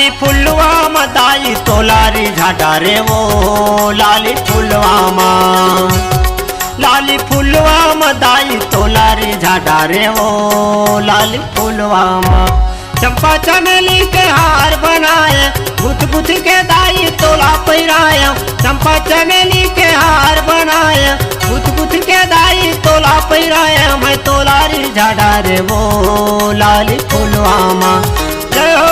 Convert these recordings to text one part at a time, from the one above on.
लाली फुलवा मदाई तोलारी झाडा रे वो लाली फुलवा मा लाली फुलवा मदाई तोलारी झाडा रे वो लाली फुलवा मा चंपा चमेली के हार बनाए गुथ गुथ के दाई तोला पैराया चंपा चमेली के हार बनाए गुथ गुथ के दाई तोला पैराया मैं तोलारी झाडा रे वो लाली फुलवा मा जय हो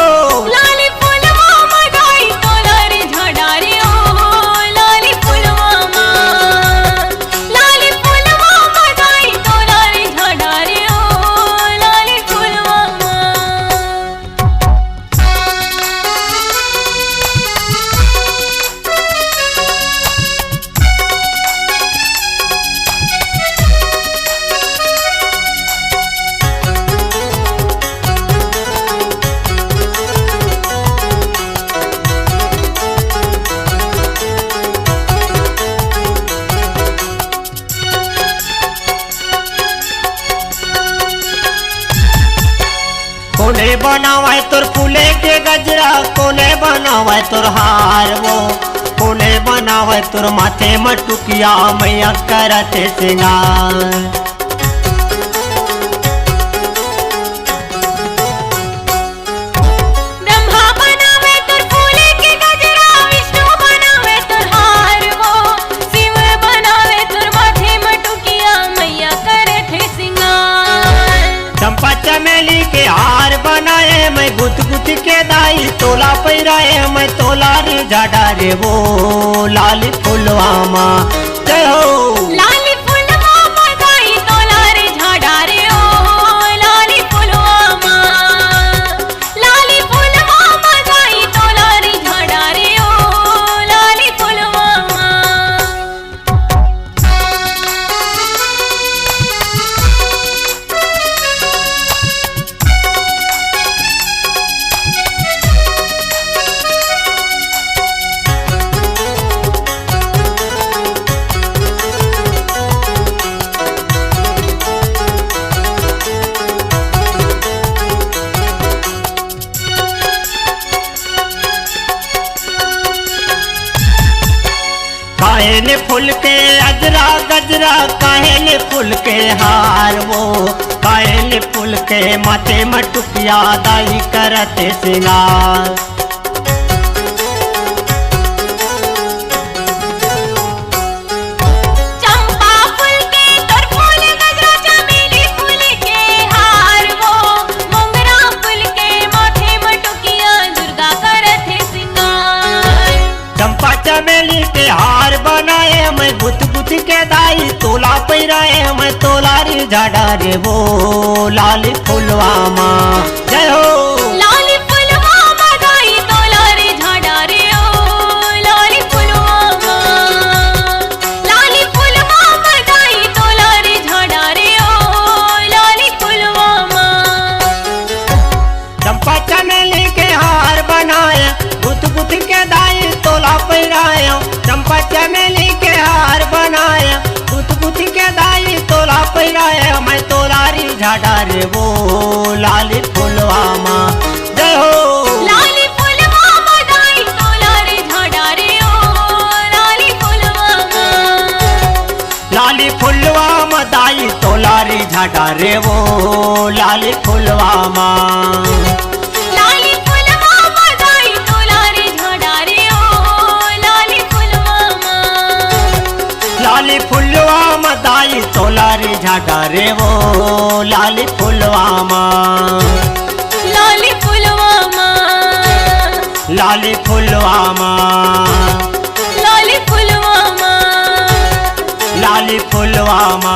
कोने बनावाए तोर फूले के गजरा कोने बनावाए तोर हार वो कोने बनावाए तोर माथे मटुकिया मैया करते सिंगार चंपा चमेली के हार बनाए मैं गुथ गुथ के दाई तोला पैराए मैं तोलारी झाडा रे वो लाली फुलवा मा जय हो लाली फुलवा मदाई तोलारी झाडा रे ओ लाली फुलवा मा लाली फुलवा मदाई तोलारी झाडा रे ओ लाली फुलवा मा काहेले फूल के अजरा गजरा काहेले फूल के हार वो काहेले फूल के माथे मटुकिया दाई करते सिंगार चंपा फूल के तोर फूल गजरा चमेली फूल के हार वो मोगरा फूल के माथे मटुकिया दुर्गा करते सिंगार चंपा चमेली के हार बनाए मैं गुथ गुथ के दाई तोला पैराए मैं तोलारी झाडा रे वो लाली फुलवा मा जय हो लाली फुलवा मदाई तोलारी झाडा रे ओ लाली फुलवा मा लाली फुलवा मदाई तोलारी झाडा रे ओ लाली फुलवा मा चंपा चमेली के हार बनाए गुथ गुथ के दाई तोला पैराया चंपा चमेली के हार बनाया गुथ गुथ के दाई तोला पैराया मैं तोलारी झाडा रे वो लाली फुलवा मा जय हो लाली फुलवा मदाई तोलारी झाडा रे ओ लाली फुलवा मा लाली फुलवा मदाई तोलारी झाडा रे वो लाली फुलवा मा लाली फुलवा मदाई तोलारी झाडा रे ओ लाली फुलवा मा लाली फुलवा मदाई तोलारी झाडा रे वो लाली फुलवा मा लाली फुलवा मा लाली फुलवा मा लाली फुलवा मा लाली फुलवा मा।